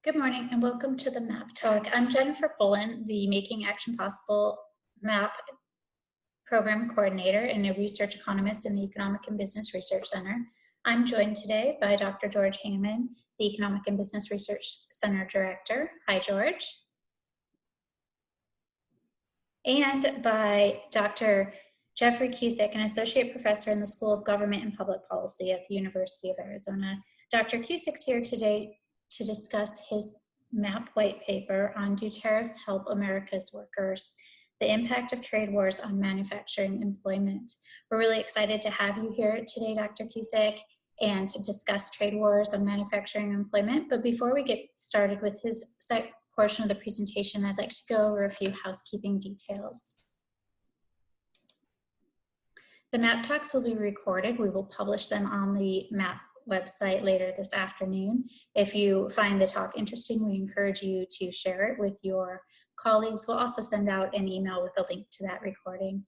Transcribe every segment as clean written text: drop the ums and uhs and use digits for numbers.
Good morning and welcome to the MAP Talk. I'm Jennifer Pullen, the Making Action Possible MAP Program Coordinator and a Research Economist in the Economic and Business Research Center. I'm joined today by Dr. George Hammond, the Economic and Business Research Center Director. Hi, George. And by Dr. Jeffrey Cusick, an Associate Professor in the School of Government and Public Policy at the University of Arizona. Dr. Cusick's here today to discuss his MAP white paper on Do Tariffs Help America's Workers? The Impact of Trade Wars on Manufacturing Employment. We're really excited to have you here today, Dr. Cusick, and to discuss trade wars on manufacturing employment. But before we get started with his portion of the presentation, I'd like to go over a few housekeeping details. The MAP Talks will be recorded. We will publish them on the MAP website later this afternoon. If you find the talk interesting, we encourage you to share it with your colleagues. We'll also send out an email with a link to that recording.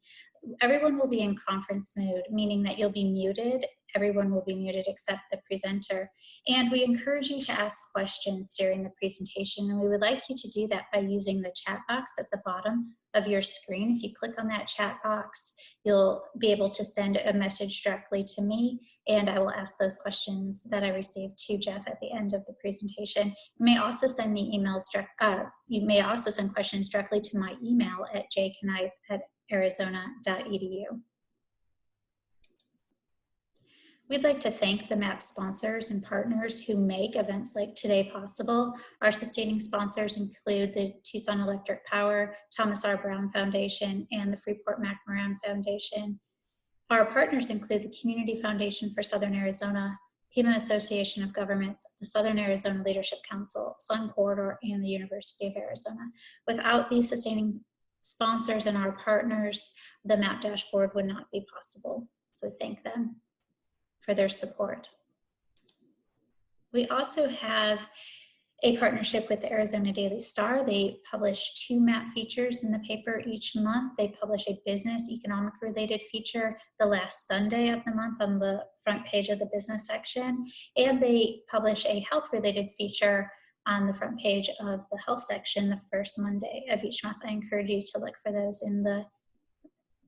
Everyone will be in conference mode, meaning that you'll be muted. Everyone will be muted except the presenter. And we encourage you to ask questions during the presentation, and we would like you to do that by using the chat box at the bottom of your screen. If you click on that chat box, you'll be able to send a message directly to me, and I will ask those questions that I received to Jeff at the end of the presentation. You may also send me emails you may also send questions directly to my email at jknipe@arizona.edu. We'd like to thank the MAP sponsors and partners who make events like today possible. Our sustaining sponsors include the Tucson Electric Power, Thomas R. Brown Foundation, and the Freeport-McMoran Foundation. Our partners include the Community Foundation for Southern Arizona, Pima Association of Governments, the Southern Arizona Leadership Council, Sun Corridor, and the University of Arizona. Without these sustaining sponsors and our partners, the MAP dashboard would not be possible. So thank them for their support. We also have a partnership with the Arizona Daily Star. They publish 2 MAP features in the paper each month. They publish a business economic related feature the last Sunday of the month on the front page of the business section, and they publish a health related feature on the front page of the health section the first Monday of each month. I encourage you to look for those in the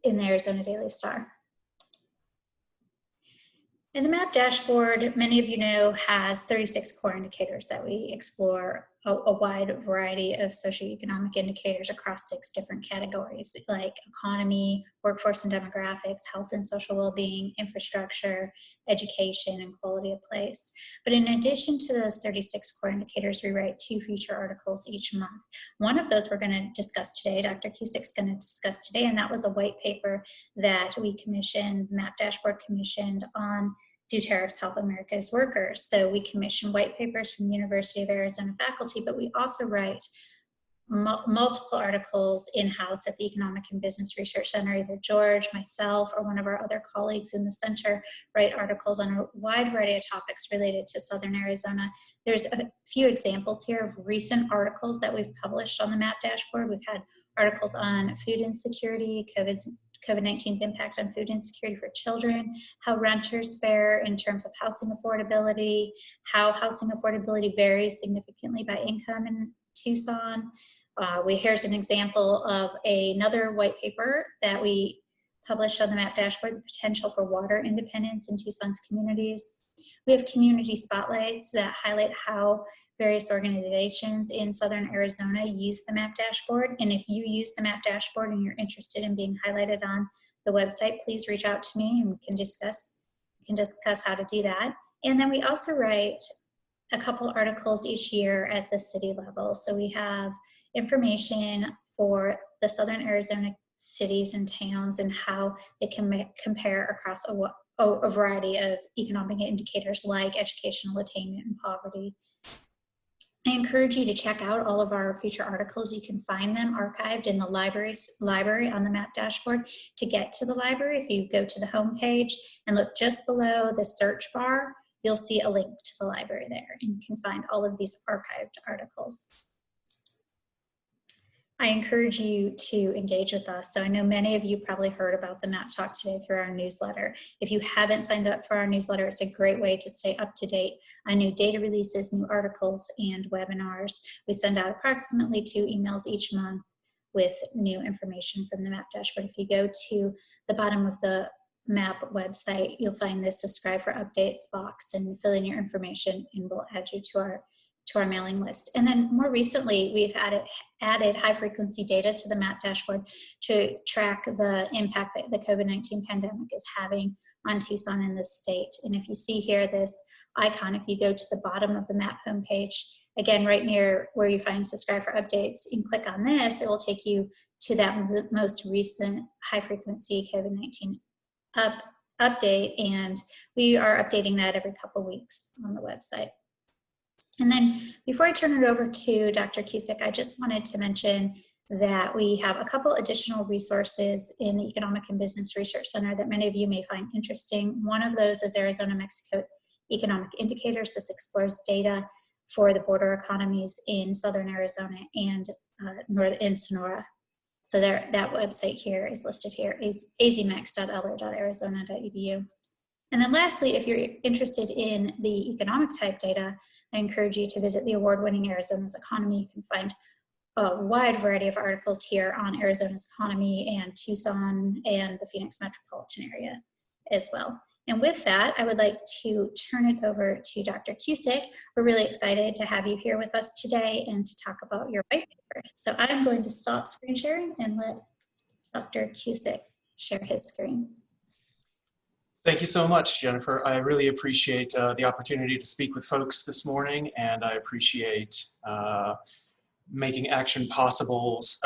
Arizona Daily Star. And the MAP dashboard, many of you know, has 36 core indicators that we explore a wide variety of socioeconomic indicators across 6 different categories like economy, workforce and demographics, health and social well-being, infrastructure, education, and quality of place. But in addition to those 36 core indicators, we write 2 feature articles each month. One of those we're going to discuss today, Dr. Cusick's going to discuss today, and that was a white paper that we commissioned, MAP dashboard commissioned on Do Tariffs Help America's Workers? So we commission white papers from the University of Arizona faculty, but we also write multiple articles in-house at the Economic and Business Research Center. Either George, myself, or one of our other colleagues in the center write articles on a wide variety of topics related to Southern Arizona. There's a few examples here of recent articles that we've published on the MAP dashboard. We've had articles on food insecurity, COVID-19's impact on food insecurity for children, how renters fare in terms of housing affordability, how housing affordability varies significantly by income in Tucson. Here's an example of another white paper that we published on the MAP dashboard, the potential for water independence in Tucson's communities. We have community spotlights that highlight how various organizations in Southern Arizona use the MAP dashboard. And if you use the MAP dashboard and you're interested in being highlighted on the website, please reach out to me and we can discuss how to do that. And then we also write a couple articles each year at the city level. So we have information for the Southern Arizona cities and towns and how they can compare across a variety of economic indicators like educational attainment and poverty. I encourage you to check out all of our feature articles. You can find them archived in the library on the MAP dashboard. To get to the library, if you go to the home page and look just below the search bar, you'll see a link to the library there, and you can find all of these archived articles. I encourage you to engage with us. So I know many of you probably heard about the Map Talk today through our newsletter. If you haven't signed up for our newsletter, it's a great way to stay up to date on new data releases, new articles, and webinars. We send out approximately 2 emails each month with new information from the MAP dashboard. If you go to the bottom of the MAP website, you'll find this subscribe for updates box and fill in your information, and we'll add you to our mailing list. And then more recently, we've added high frequency data to the MAP dashboard to track the impact that the COVID-19 pandemic is having on Tucson and the state. And if you see here this icon, if you go to the bottom of the MAP homepage, again, right near where you find subscribe for updates, and click on this, it will take you to that most recent high frequency COVID-19 update. And we are updating that every couple weeks on the website. And then before I turn it over to Dr. Cusick, I just wanted to mention that we have a couple additional resources in the Economic and Business Research Center that many of you may find interesting. One of those is Arizona-Mexico Economic Indicators. This explores data for the border economies in Southern Arizona and in Sonora. So that website here is listed here, is azmex.eller.arizona.edu. And then lastly, if you're interested in the economic type data, I encourage you to visit the award-winning Arizona's Economy. You can find a wide variety of articles here on Arizona's economy and Tucson and the Phoenix metropolitan area as well. And with that, I would like to turn it over to Dr. Cusick. We're really excited to have you here with us today and to talk about your white paper. So I'm going to stop screen sharing and let Dr. Cusick share his screen. Thank you so much, Jennifer. I really appreciate the opportunity to speak with folks this morning, and I appreciate making Action Possible's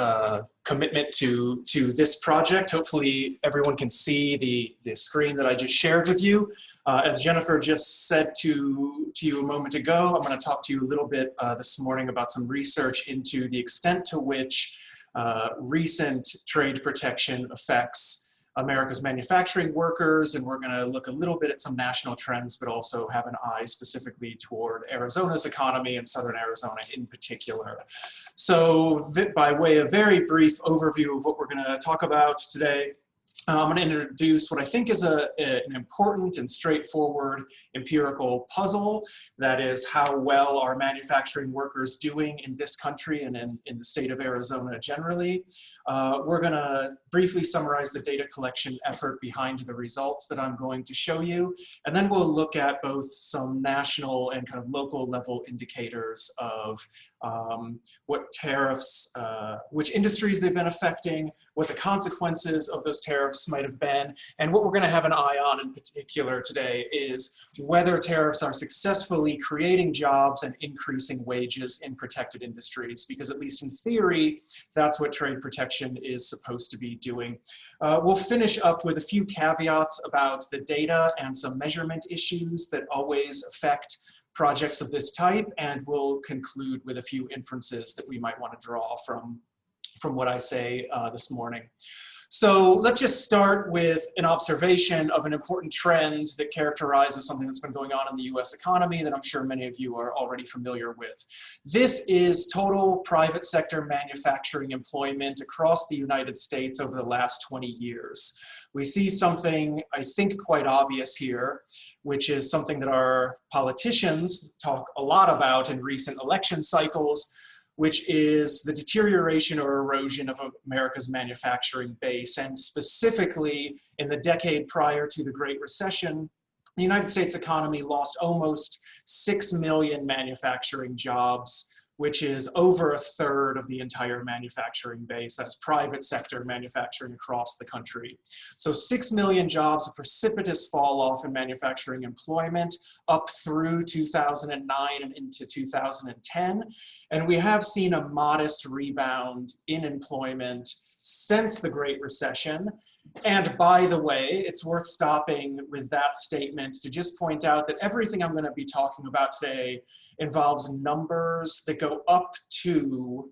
commitment to this project. Hopefully everyone can see the screen that I just shared with you. As Jennifer just said to you a moment ago, I'm going to talk to you a little bit this morning about some research into the extent to which recent trade protection affects America's manufacturing workers, and we're going to look a little bit at some national trends, but also have an eye specifically toward Arizona's economy and Southern Arizona in particular. So by way of very brief overview of what we're going to talk about today, I'm going to introduce what I think is an important and straightforward empirical puzzle. That is, how well are manufacturing workers doing in this country and in the state of Arizona generally. We're going to briefly summarize the data collection effort behind the results that I'm going to show you. And then we'll look at both some national and kind of local level indicators of what tariffs, which industries they've been affecting, what the consequences of those tariffs might have been, and what we're going to have an eye on in particular today is whether tariffs are successfully creating jobs and increasing wages in protected industries, because at least in theory, that's what trade protection is supposed to be doing. We'll finish up with a few caveats about the data and some measurement issues that always affect projects of this type, and we'll conclude with a few inferences that we might want to draw from what I say this morning. So let's just start with an observation of an important trend that characterizes something that's been going on in the US economy that I'm sure many of you are already familiar with. This is total private sector manufacturing employment across the United States over the last 20 years. We see something, I think, quite obvious here, which is something that our politicians talk a lot about in recent election cycles, which is the deterioration or erosion of America's manufacturing base. And specifically, in the decade prior to the Great Recession, the United States economy lost almost 6 million manufacturing jobs, which is over a third of the entire manufacturing base. That's private sector manufacturing across the country. So 6 million jobs, a precipitous fall off in manufacturing employment up through 2009 and into 2010. And we have seen a modest rebound in employment since the Great Recession. And by the way, it's worth stopping with that statement to just point out that everything I'm going to be talking about today involves numbers that go up to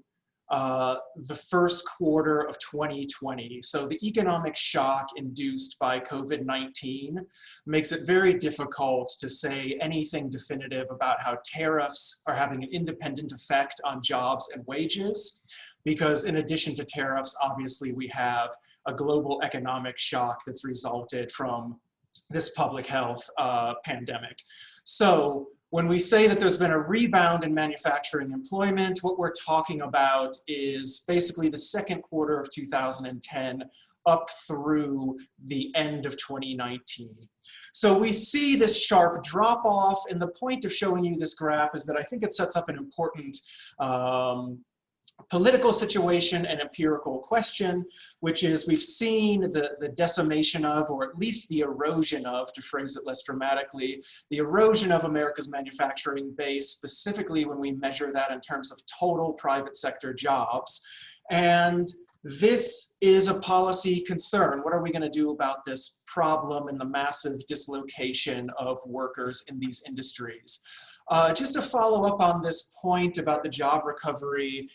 the first quarter of 2020. So the economic shock induced by COVID-19 makes it very difficult to say anything definitive about how tariffs are having an independent effect on jobs and wages. because in addition to tariffs, obviously we have a global economic shock that's resulted from this public health pandemic. So when we say that there's been a rebound in manufacturing employment, what we're talking about is basically the second quarter of 2010 up through the end of 2019. So we see this sharp drop off, and the point of showing you this graph is that I think it sets up an important political situation and empirical question, which is we've seen the decimation of, or at least the erosion of, to phrase it less dramatically, the erosion of America's manufacturing base, specifically when we measure that in terms of total private sector jobs. And this is a policy concern. What are we going to do about this problem and the massive dislocation of workers in these industries? Just to follow up on this point about the job recovery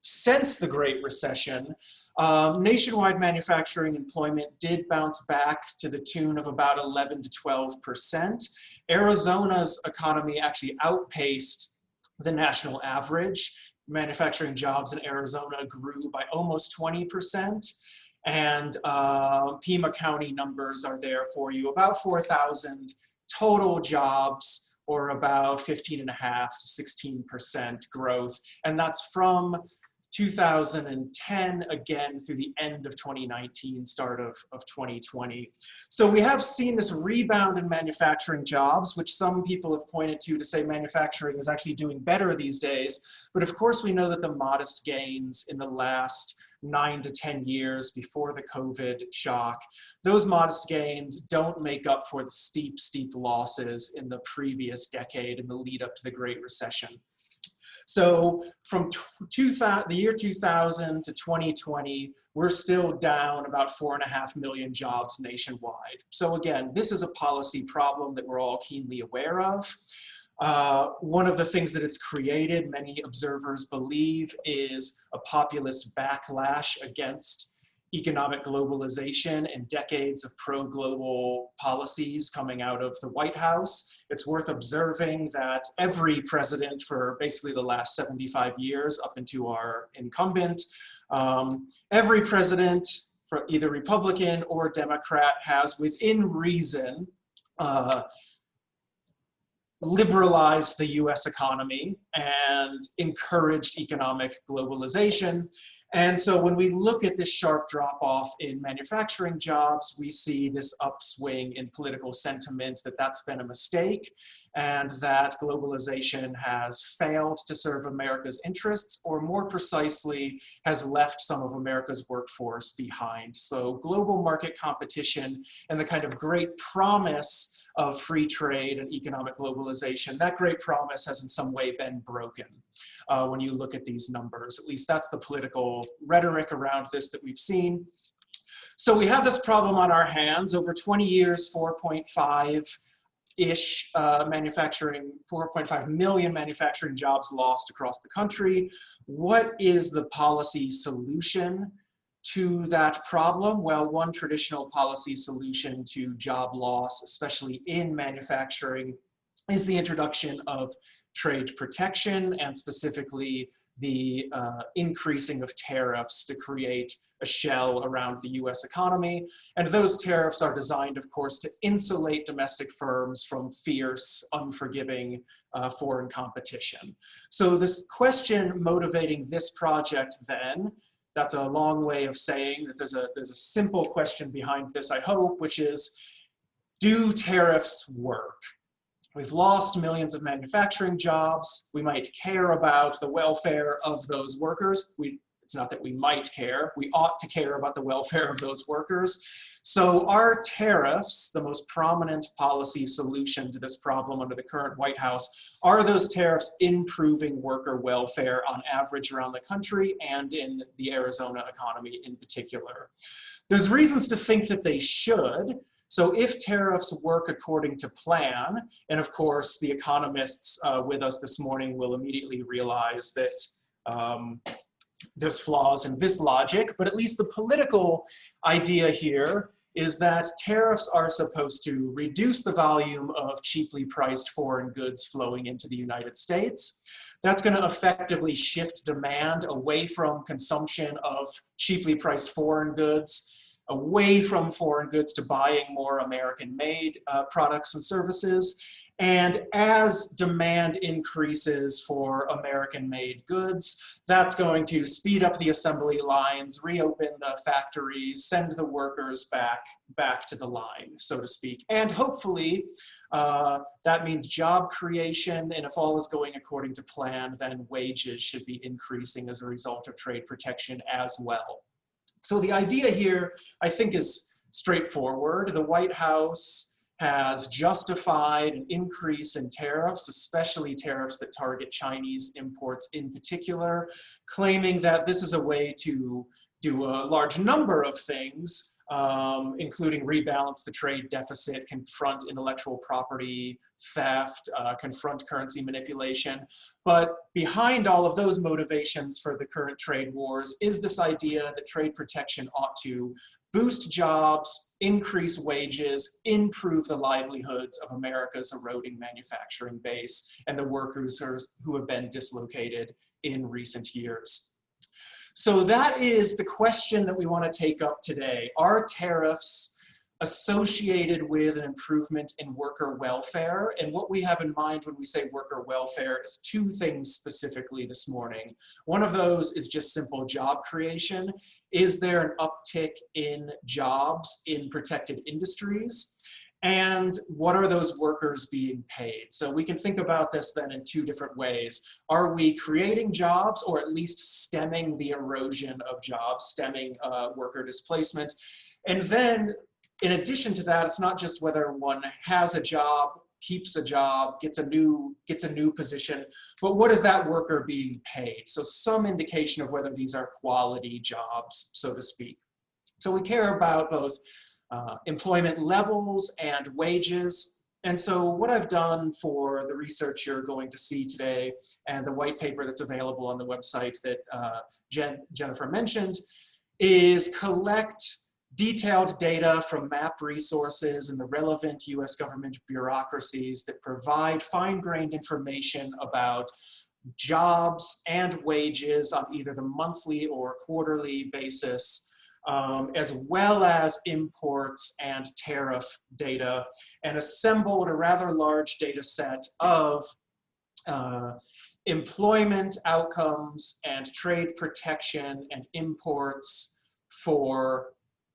since the Great Recession, nationwide manufacturing employment did bounce back to the tune of about 11 to 12%. Arizona's economy actually outpaced the national average. Manufacturing jobs in Arizona grew by almost 20%. And Pima County numbers are there for you, about 4,000 total jobs, or about 15.5 to 16% growth. And that's from 2010, again, through the end of 2019, start of 2020. So we have seen this rebound in manufacturing jobs, which some people have pointed to say manufacturing is actually doing better these days. But of course, we know that the modest gains in the last 9 to 10 years before the COVID shock, those modest gains don't make up for the steep losses in the previous decade in the lead up to the Great Recession. So from the year 2000 to 2020, we're still down about 4.5 million jobs nationwide. So again, this is a policy problem that we're all keenly aware of. One of the things that it's created, many observers believe, is a populist backlash against economic globalization and decades of pro-global policies coming out of the White House. It's worth observing that every president for basically the last 75 years up into our incumbent, every president, for either Republican or Democrat, has within reason liberalized the US economy and encouraged economic globalization. And so when we look at this sharp drop off in manufacturing jobs, we see this upswing in political sentiment that that's been a mistake and that globalization has failed to serve America's interests, or more precisely, has left some of America's workforce behind. So global market competition and the kind of great promise of free trade and economic globalization, that great promise has in some way been broken. When you look at these numbers, at least that's the political rhetoric around this that we've seen. So we have this problem on our hands. Over 20 years, 4.5-ish 4.5 million manufacturing jobs lost across the country. What is the policy solution to that problem? Well, one traditional policy solution to job loss, especially in manufacturing, is the introduction of trade protection, and specifically the increasing of tariffs to create a shell around the US economy. And those tariffs are designed, of course, to insulate domestic firms from fierce, unforgiving foreign competition. So this question motivating this project then, that's a long way of saying that there's a simple question behind this, I hope, which is, do tariffs work? We've lost millions of manufacturing jobs. We might care about the welfare of those workers. It's not that we might care, we ought to care about the welfare of those workers. So are tariffs the most prominent policy solution to this problem under the current White House? Are those tariffs improving worker welfare on average around the country and in the Arizona economy in particular? There's reasons to think that they should. So if tariffs work according to plan, and of course the economists with us this morning will immediately realize that there's flaws in this logic, but at least the political idea here is that tariffs are supposed to reduce the volume of cheaply priced foreign goods flowing into the United States. that's going to effectively shift demand away from consumption of cheaply priced foreign goods, away from foreign goods to buying more American-made products and services. And as demand increases for American-made goods, that's going to speed up the assembly lines, reopen the factories, send the workers back to the line, so to speak. And hopefully, that means job creation, and if all is going according to plan, then wages should be increasing as a result of trade protection as well. So the idea here, I think, is straightforward. The White House has justified an increase in tariffs, especially tariffs that target Chinese imports in particular, claiming that this is a way to do a large number of things, including rebalance the trade deficit, confront intellectual property theft, confront currency manipulation. But behind all of those motivations for the current trade wars is this idea that trade protection ought to boost jobs, increase wages, improve the livelihoods of America's eroding manufacturing base and the workers who have been dislocated in recent years. So that is the question that we want to take up today. Are tariffs associated with an improvement in worker welfare? And what we have in mind when we say worker welfare is two things specifically this morning. One of those is just simple job creation. Is there an uptick in jobs in protected industries? And what are those workers being paid? So we can think about this then in two different ways. Are we creating jobs, or at least stemming the erosion of jobs, stemming worker displacement? And then in addition to that, it's not just whether one has a job, keeps a job, gets a new position, but what is that worker being paid? So some indication of whether these are quality jobs, so to speak. So we care about both employment levels and wages. And so what I've done for the research you're going to see today and the white paper that's available on the website that Jennifer mentioned is collect detailed data from MAP resources and the relevant US government bureaucracies that provide fine-grained information about jobs and wages on either the monthly or quarterly basis, as well as imports and tariff data, and assembled a rather large data set of employment outcomes and trade protection and imports for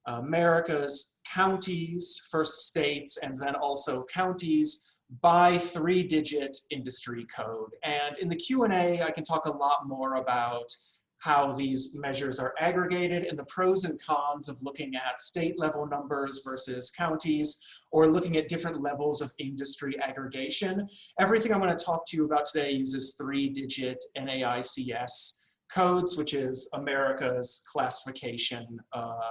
America's counties, first states, and then also counties by 3-digit industry code. And in the Q&A, I can talk a lot more about how these measures are aggregated and the pros and cons of looking at state level numbers versus counties, or looking at different levels of industry aggregation. Everything I'm going to talk to you about today uses 3-digit NAICS codes, which is America's classification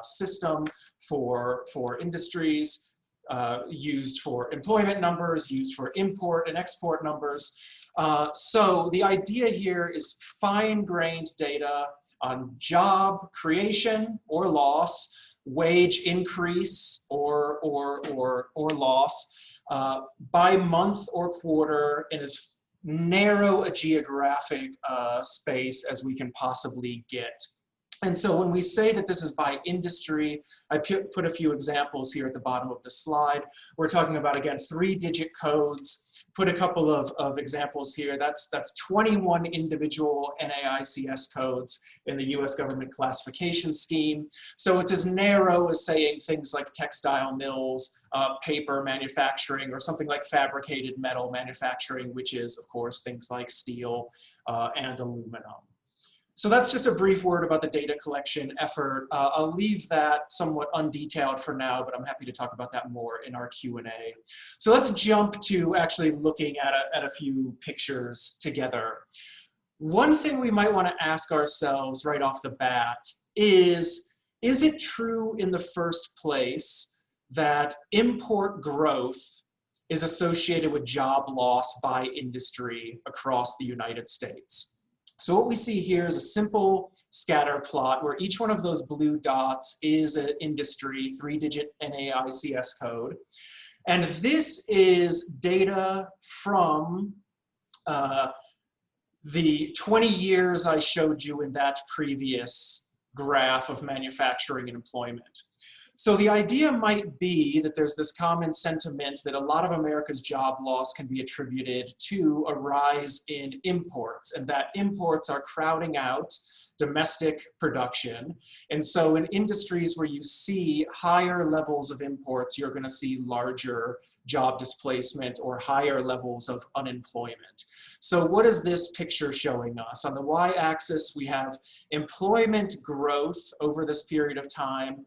system for industries, used for employment numbers, used for import and export numbers. So the idea here is fine-grained data on job creation or loss, wage increase or loss, by month or quarter, in as narrow a geographic space as we can possibly get. And so when we say that this is by industry, I put a few examples here at the bottom of the slide. We're talking about, again, 3-digit codes. Put a couple of examples here. That's 21 individual NAICS codes in the US government classification scheme. So it's as narrow as saying things like textile mills, paper manufacturing, or something like fabricated metal manufacturing, which is, of course, things like steel and aluminum. So that's just a brief word about the data collection effort. I'll leave that somewhat undetailed for now, but I'm happy to talk about that more in our Q&A. So let's jump to actually looking at a few pictures together. One thing we might want to ask ourselves right off the bat is it true in the first place that import growth is associated with job loss by industry across the United States? So what we see here is a simple scatter plot where each one of those blue dots is an industry 3-digit NAICS code. And this is data from the 20 years I showed you in that previous graph of manufacturing and employment. So the idea might be that there's this common sentiment that a lot of America's job loss can be attributed to a rise in imports, and that imports are crowding out domestic production. And so in industries where you see higher levels of imports, you're going to see larger job displacement or higher levels of unemployment. So what is this picture showing us? On the y-axis, we have employment growth over this period of time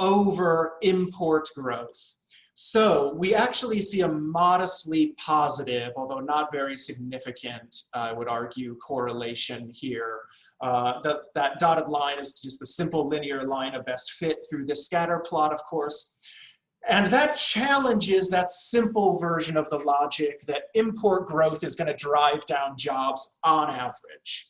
over import growth. So we actually see a modestly positive, although not very significant, I would argue, correlation here. That dotted line is just the simple linear line of best fit through this scatter plot, of course. And that challenges that simple version of the logic that import growth is going to drive down jobs on average.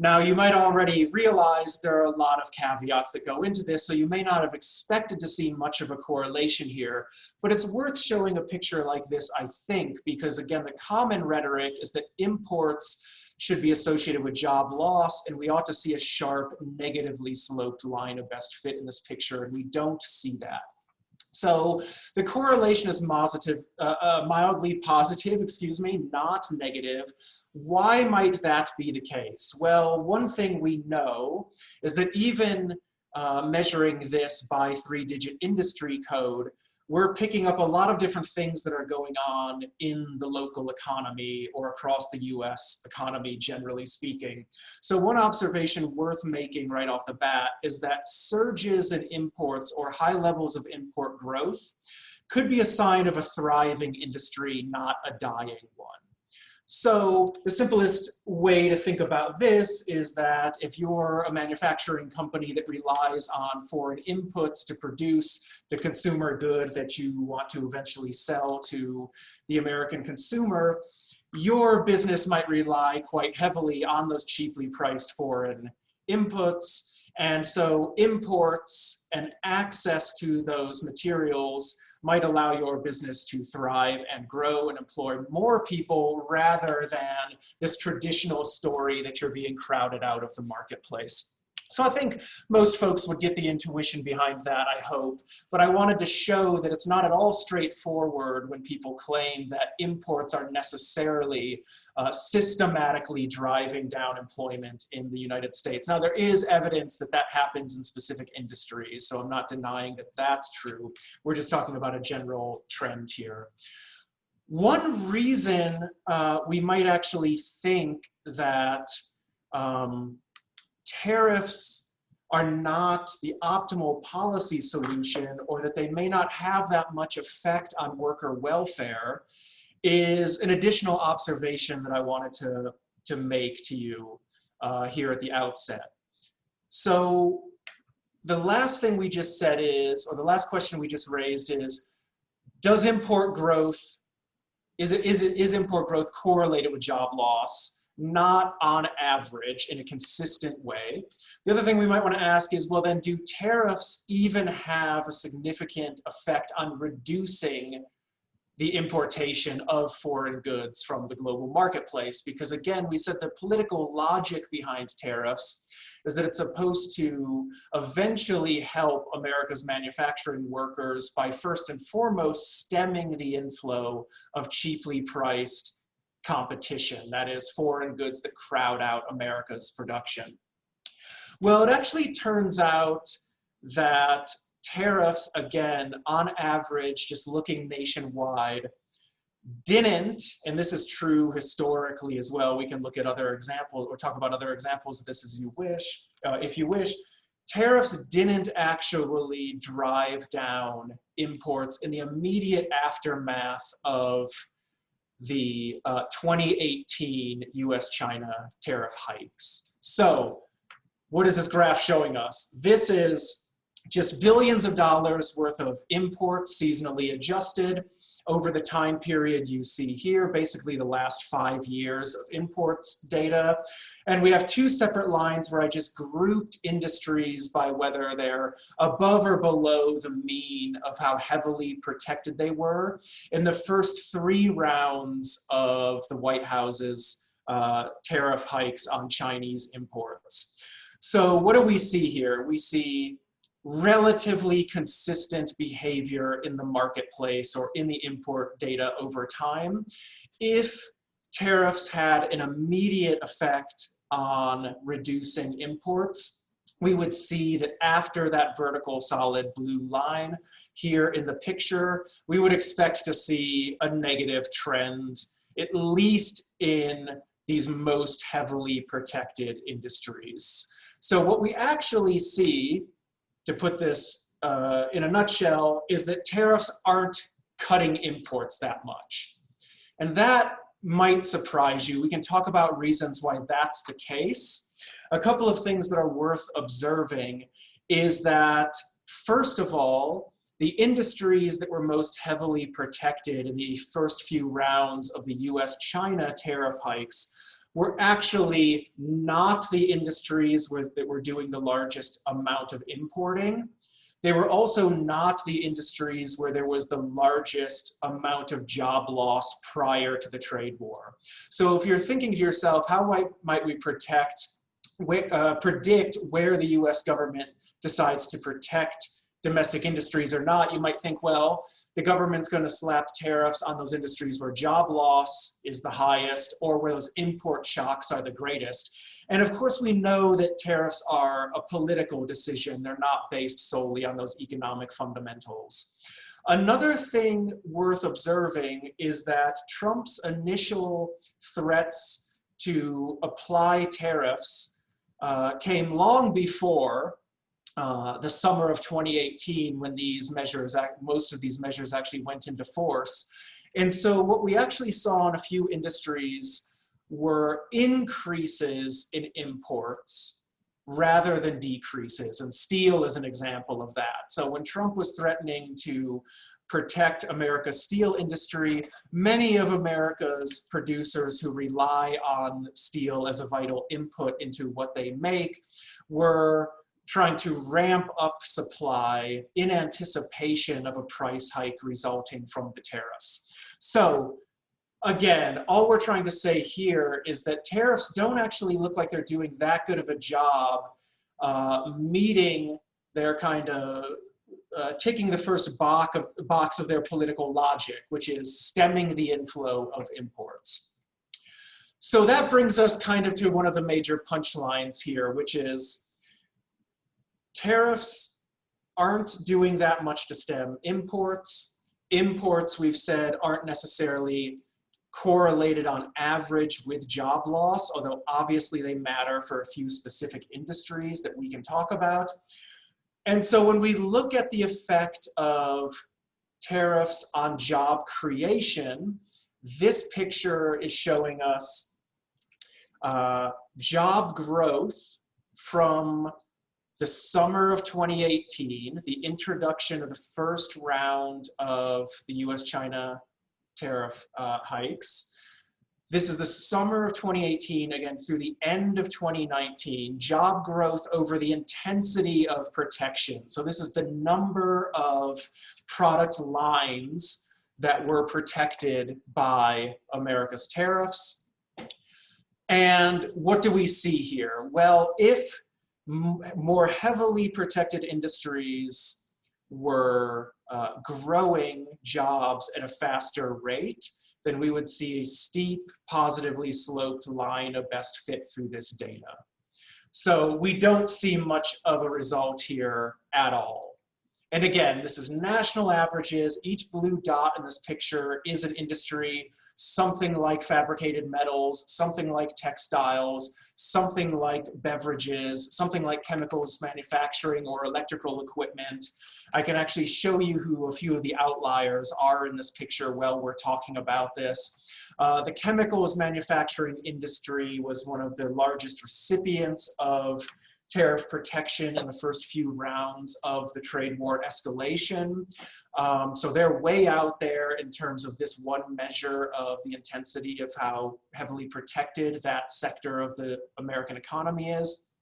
Now, you might already realize there are a lot of caveats that go into this, so you may not have expected to see much of a correlation here, but it's worth showing a picture like this, I think, because again, the common rhetoric is that imports should be associated with job loss, and we ought to see a sharp, negatively sloped line of best fit in this picture, and we don't see that. So the correlation is mildly positive, not negative. Why might that be the case? Well, one thing we know is that even measuring this by 3-digit industry code, we're picking up a lot of different things that are going on in the local economy or across the US economy, generally speaking. So one observation worth making right off the bat is that surges in imports or high levels of import growth could be a sign of a thriving industry, not a dying one. So the simplest way to think about this is that if you're a manufacturing company that relies on foreign inputs to produce the consumer good that you want to eventually sell to the American consumer, your business might rely quite heavily on those cheaply priced foreign inputs. And so imports and access to those materials might allow your business to thrive and grow and employ more people rather than this traditional story that you're being crowded out of the marketplace. So I think most folks would get the intuition behind that, I hope, but I wanted to show that it's not at all straightforward when people claim that imports are necessarily systematically driving down employment in the United States. Now, there is evidence that that happens in specific industries, so I'm not denying that that's true. We're just talking about a general trend here. One reason we might actually think that tariffs are not the optimal policy solution, or that they may not have that much effect on worker welfare, is an additional observation that I wanted to make to you here at the outset. So the last thing we just said is, or the last question we just raised is, does import growth, is import growth correlated with job loss? Not on average in a consistent way. The other thing we might want to ask is, well, then do tariffs even have a significant effect on reducing the importation of foreign goods from the global marketplace? Because again, we said the political logic behind tariffs is that it's supposed to eventually help America's manufacturing workers by first and foremost stemming the inflow of cheaply priced competition, that is, foreign goods that crowd out America's production. Well, it actually turns out that tariffs, again, on average, just looking nationwide, didn't, and this is true historically as well, we can look at other examples or talk about other examples of this as you wish, if you wish, tariffs didn't actually drive down imports in the immediate aftermath of the 2018 US-China tariff hikes. So what is this graph showing us? This is just billions of dollars worth of imports seasonally adjusted over the time period you see here, basically the last 5 years of imports data. And we have two separate lines where I just grouped industries by whether they're above or below the mean of how heavily protected they were in the first 3 rounds of the White House's tariff hikes on Chinese imports. So what do we see here? We see relatively consistent behavior in the marketplace or in the import data over time. If tariffs had an immediate effect on reducing imports, we would see that after that vertical solid blue line here in the picture, we would expect to see a negative trend, at least in these most heavily protected industries. So what we actually see, to put this in a nutshell, is that tariffs aren't cutting imports that much. And that might surprise you. We can talk about reasons why that's the case. A couple of things that are worth observing is that, first of all, the industries that were most heavily protected in the first few rounds of the US-China tariff hikes were actually not the industries that were doing the largest amount of importing. They were also not the industries where there was the largest amount of job loss prior to the trade war. So if you're thinking to yourself, how might we predict where the US government decides to protect domestic industries or not, you might think, well, the government's going to slap tariffs on those industries where job loss is the highest or where those import shocks are the greatest. And of course, we know that tariffs are a political decision. They're not based solely on those economic fundamentals. Another thing worth observing is that Trump's initial threats to apply tariffs came long before the summer of 2018, when most of these measures actually went into force. And so what we actually saw in a few industries were increases in imports rather than decreases. And steel is an example of that. So when Trump was threatening to protect America's steel industry, many of America's producers who rely on steel as a vital input into what they make were trying to ramp up supply in anticipation of a price hike resulting from the tariffs. So again, all we're trying to say here is that tariffs don't actually look like they're doing that good of a job meeting their kind of ticking the first box of their political logic, which is stemming the inflow of imports. So that brings us kind of to one of the major punchlines here, which is tariffs aren't doing that much to stem imports. Imports, we've said, aren't necessarily correlated on average with job loss, although obviously they matter for a few specific industries that we can talk about. And so when we look at the effect of tariffs on job creation, this picture is showing us job growth from the summer of 2018, the introduction of the first round of the US-China tariff hikes. This is the summer of 2018, again, through the end of 2019, job growth over the intensity of protection. So this is the number of product lines that were protected by America's tariffs. And what do we see here? Well, if more heavily protected industries were growing jobs at a faster rate, then we would see a steep, positively sloped line of best fit through this data. So we don't see much of a result here at all. And again, this is national averages. Each blue dot in this picture is an industry, something like fabricated metals, something like textiles, something like beverages, something like chemicals manufacturing or electrical equipment. I can actually show you who a few of the outliers are in this picture while we're talking about this. The chemicals manufacturing industry was one of the largest recipients of tariff protection in the first few rounds of the trade war escalation. So they're way out there in terms of this one measure of the intensity of how heavily protected that sector of the American economy is.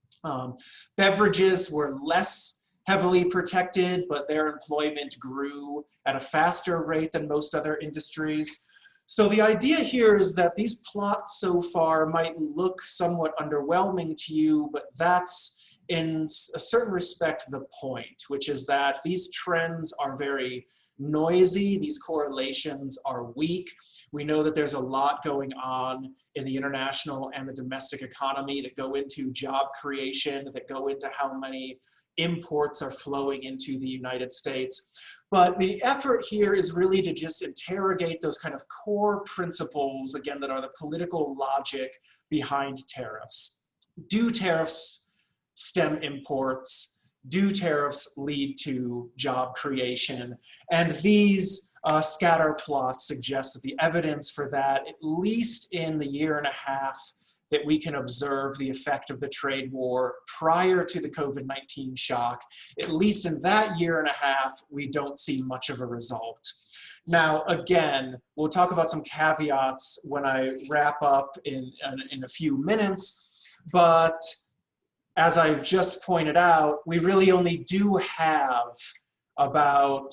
Beverages were less heavily protected, but their employment grew at a faster rate than most other industries. So the idea here is that these plots so far might look somewhat underwhelming to you, but that's in a certain respect the point, which is that these trends are very noisy, these correlations are weak. We know that there's a lot going on in the international and the domestic economy that go into job creation, that go into how many imports are flowing into the United States. But the effort here is really to just interrogate those kind of core principles, again, that are the political logic behind tariffs. Do tariffs stem imports? Do tariffs lead to job creation? And these scatter plots suggest that the evidence for that, at least in the year and a half that we can observe the effect of the trade war prior to the COVID-19 shock, at least in that year and a half, we don't see much of a result. Now, again, we'll talk about some caveats when I wrap up in a few minutes, but as I've just pointed out, we really only do have about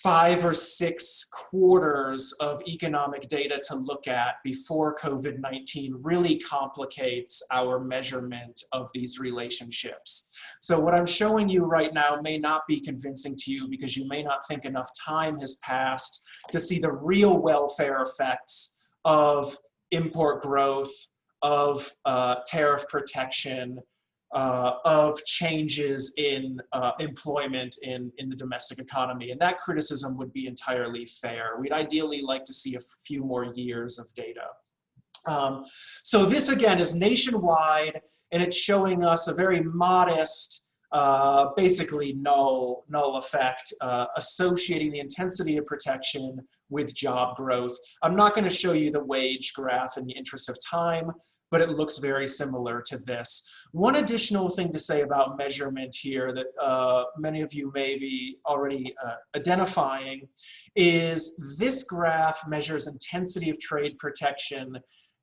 5 or 6 quarters of economic data to look at before COVID-19 really complicates our measurement of these relationships. So what I'm showing you right now may not be convincing to you because you may not think enough time has passed to see the real welfare effects of import growth, of tariff protection, of changes in employment in the domestic economy. And that criticism would be entirely fair. We'd ideally like to see a few more years of data. So this, again, is nationwide, and it's showing us a very modest, basically null effect, associating the intensity of protection with job growth. I'm not going to show you the wage graph in the interest of time, but it looks very similar to this. One additional thing to say about measurement here that many of you may be already identifying is this graph measures intensity of trade protection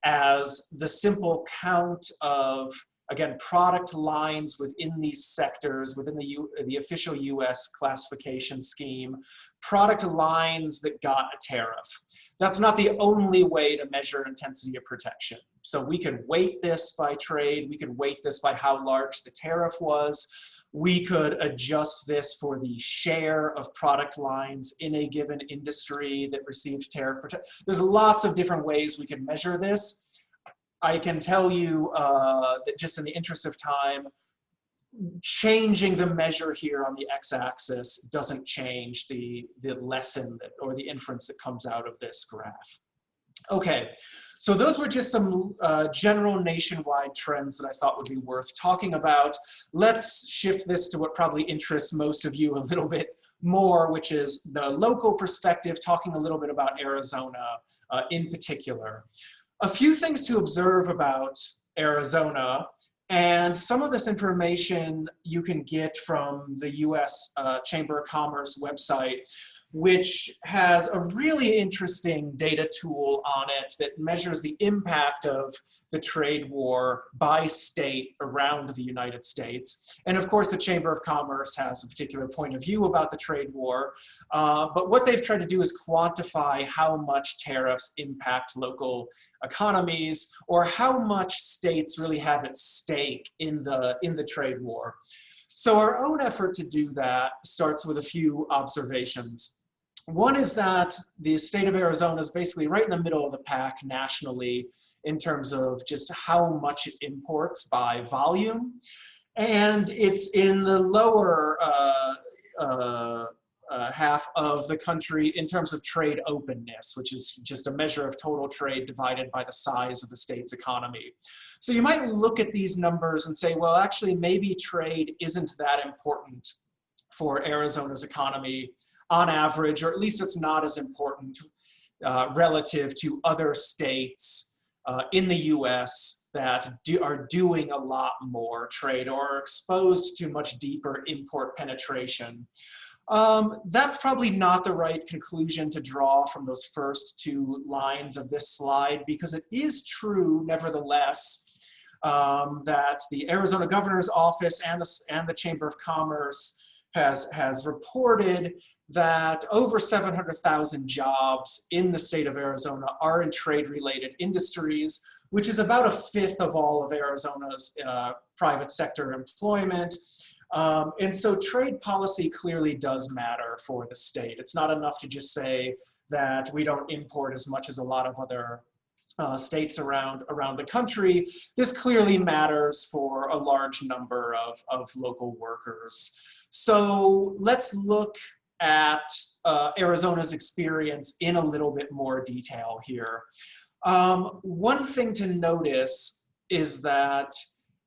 as the simple count of, again, product lines within these sectors, within the official US classification scheme, product lines that got a tariff. That's not the only way to measure intensity of protection. So we could weight this by trade, we could weight this by how large the tariff was, we could adjust this for the share of product lines in a given industry that received tariff protection. There's lots of different ways we can measure this. I can tell you that just in the interest of time, changing the measure here on the x-axis doesn't change the lesson that, or the inference that comes out of this graph. Okay, so those were just some general nationwide trends that I thought would be worth talking about. Let's shift this to what probably interests most of you a little bit more, which is the local perspective, talking a little bit about Arizona in particular. A few things to observe about Arizona. And some of this information you can get from the US Chamber of Commerce website, which has a really interesting data tool on it that measures the impact of the trade war by state around the United States. And of course, the Chamber of Commerce has a particular point of view about the trade war. But what they've tried to do is quantify how much tariffs impact local economies, or how much states really have at stake in the trade war. So our own effort to do that starts with a few observations. One is that the state of Arizona is basically right in the middle of the pack nationally in terms of just how much it imports by volume. And it's in the lower half of the country in terms of trade openness, which is just a measure of total trade divided by the size of the state's economy. So you might look at these numbers and say, well, actually, maybe trade isn't that important for Arizona's economy on average, or at least it's not as important relative to other states in the US that are doing a lot more trade or are exposed to much deeper import penetration. That's probably not the right conclusion to draw from those first 2 lines of this slide, because it is true, nevertheless, that the Arizona Governor's Office and the Chamber of Commerce has reported that over 700,000 jobs in the state of Arizona are in trade-related industries, which is about a fifth of all of Arizona's private sector employment. And so trade policy clearly does matter for the state. It's not enough to just say that we don't import as much as a lot of other states around the country. This clearly matters for a large number of local workers. So let's look at Arizona's experience in a little bit more detail here. One thing to notice is that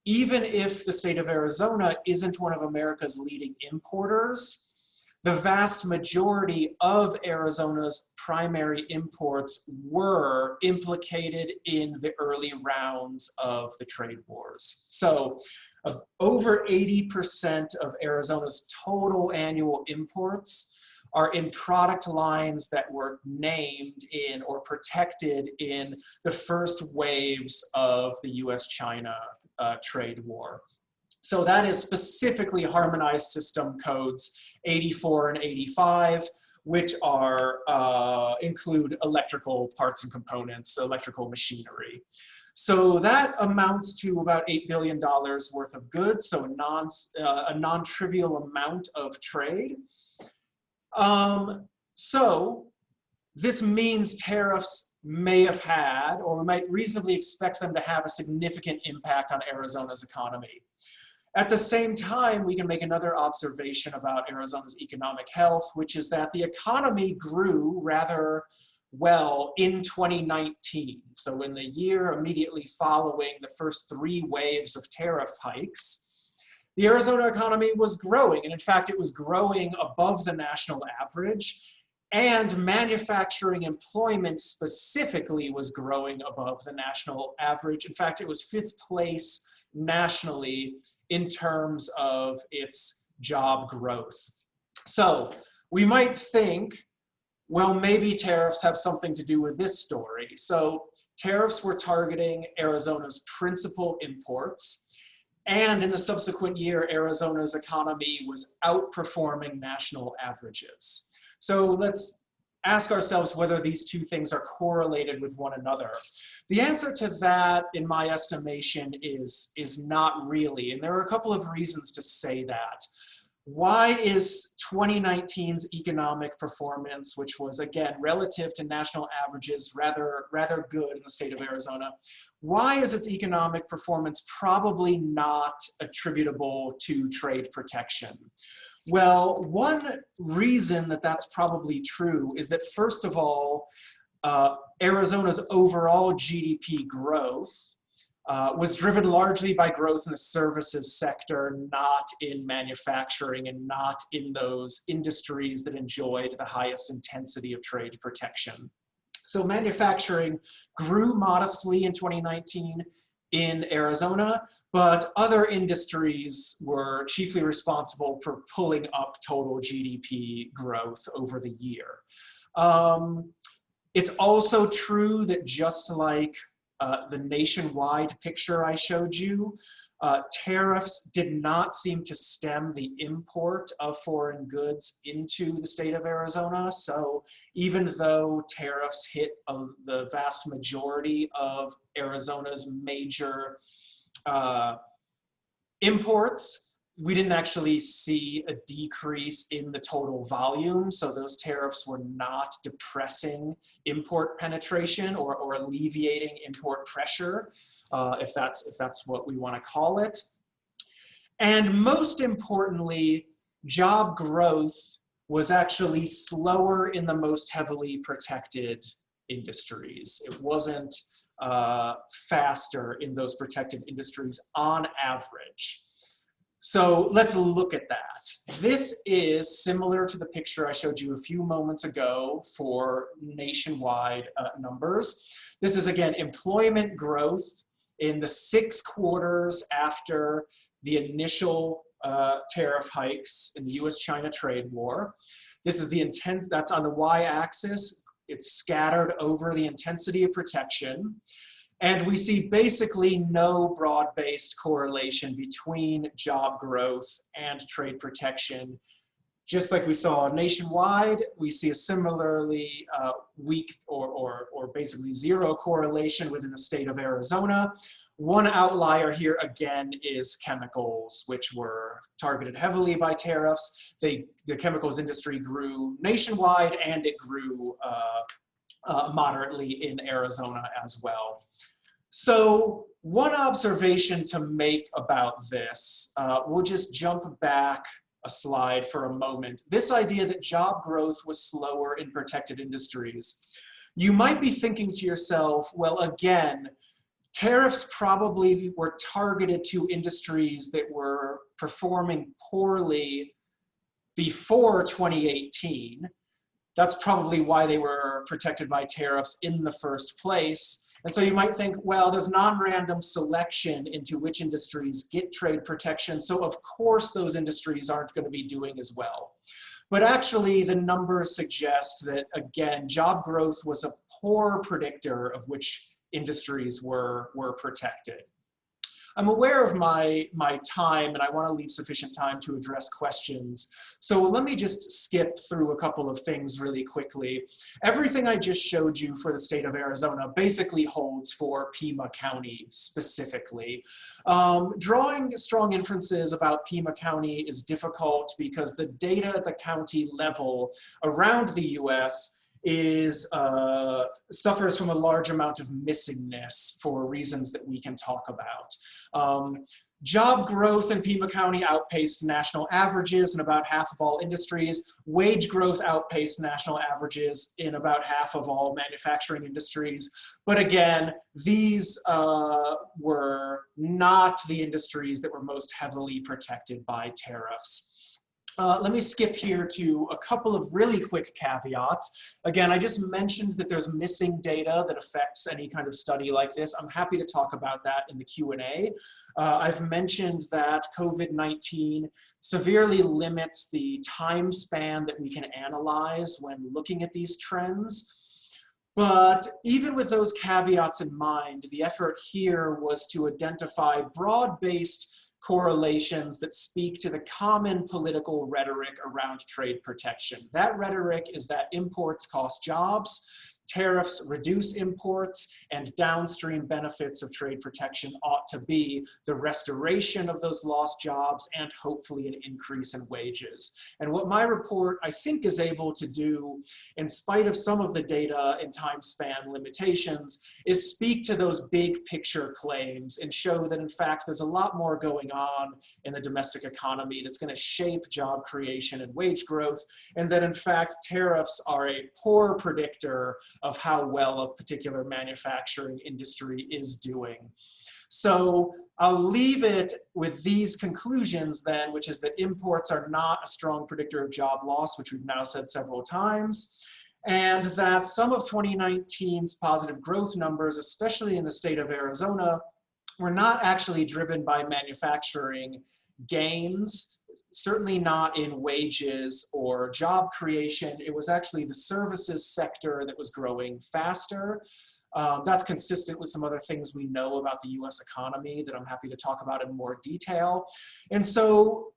even if the state of Arizona isn't one of America's leading importers, the vast majority of Arizona's primary imports were implicated in the early rounds of the trade wars. So over 80% of Arizona's total annual imports are in product lines that were named in or protected in the first waves of the US-China trade war. So that is specifically harmonized system codes 84 and 85, which are include electrical parts and components, electrical machinery. So that amounts to about $8 billion worth of goods, so a non-trivial amount of trade. So this means tariffs may have had, or we might reasonably expect them to have, a significant impact on Arizona's economy. At the same time, we can make another observation about Arizona's economic health, which is that the economy grew rather well in 2019. So in the year immediately following the first 3 waves of tariff hikes, the Arizona economy was growing. And in fact, it was growing above the national average. And manufacturing employment specifically was growing above the national average. In fact, it was 5th place nationally in terms of its job growth. So we might think, well, maybe tariffs have something to do with this story. So tariffs were targeting Arizona's principal imports. And in the subsequent year, Arizona's economy was outperforming national averages. So let's ask ourselves whether these two things are correlated with one another. The answer to that, in my estimation, is not really. And there are a couple of reasons to say that. Why is 2019's economic performance, which was, again, relative to national averages, rather good in the state of Arizona, why is its economic performance probably not attributable to trade protection? Well, one reason that that's probably true is that, first of all, Arizona's overall GDP growth was driven largely by growth in the services sector, not in manufacturing and not in those industries that enjoyed the highest intensity of trade protection. So manufacturing grew modestly in 2019 in Arizona, but other industries were chiefly responsible for pulling up total GDP growth over the year. It's also true that just like the nationwide picture I showed you, tariffs did not seem to stem the import of foreign goods into the state of Arizona. So even though tariffs hit the vast majority of Arizona's major imports, we didn't actually see a decrease in the total volume. So those tariffs were not depressing import penetration or alleviating import pressure, if that's what we want to call it. And most importantly, job growth was actually slower in the most heavily protected industries. It wasn't faster in those protected industries on average. So let's look at that. This is similar to the picture I showed you a few moments ago for nationwide numbers. This is, again, employment growth in the 6 quarters after the initial tariff hikes in the US-China trade war. This is the intent, that's on the y-axis. It's scattered over the intensity of protection. And we see basically no broad-based correlation between job growth and trade protection Just like we saw nationwide, we see a similarly weak or basically zero correlation within the state of Arizona. One outlier here again is chemicals, which were targeted heavily by tariffs. The chemicals industry grew nationwide and it grew moderately in Arizona as well. So one observation to make about this, we'll just jump back a slide for a moment. This idea that job growth was slower in protected industries. You might be thinking to yourself, well, again, tariffs probably were targeted to industries that were performing poorly before 2018. That's probably why they were protected by tariffs in the first place. And so you might think, well, there's non-random selection into which industries get trade protection, so of course those industries aren't going to be doing as well. But actually the numbers suggest that, again, job growth was a poor predictor of which industries were protected. I'm aware of my time and I want to leave sufficient time to address questions. So let me just skip through a couple of things really quickly. Everything I just showed you for the state of Arizona basically holds for Pima County specifically. Drawing strong inferences about Pima County is difficult because the data at the county level around the US suffers from a large amount of missingness for reasons that we can talk about. Job growth in Pima County outpaced national averages in about half of all industries. Wage growth outpaced national averages in about half of all manufacturing industries. But again, these were not the industries that were most heavily protected by tariffs. Let me skip here to a couple of really quick caveats. Again, I just mentioned that there's missing data that affects any kind of study like this. I'm happy to talk about that in the Q&A. I've mentioned that COVID-19 severely limits the time span that we can analyze when looking at these trends. But even with those caveats in mind, the effort here was to identify broad-based correlations that speak to the common political rhetoric around trade protection. That rhetoric is that imports cost jobs, tariffs reduce imports, and downstream benefits of trade protection ought to be the restoration of those lost jobs and hopefully an increase in wages. And what my report, I think, is able to do, in spite of some of the data and time span limitations, is speak to those big picture claims and show that, in fact, there's a lot more going on in the domestic economy that's going to shape job creation and wage growth, and that, in fact, tariffs are a poor predictor of how well a particular manufacturing industry is doing. So I'll leave it with these conclusions then, which is that imports are not a strong predictor of job loss, which we've now said several times, and that some of 2019's positive growth numbers, especially in the state of Arizona, were not actually driven by manufacturing gains, certainly not in wages or job creation. It was actually the services sector that was growing faster. That's consistent with some other things we know about the US economy that I'm happy to talk about in more detail. And so,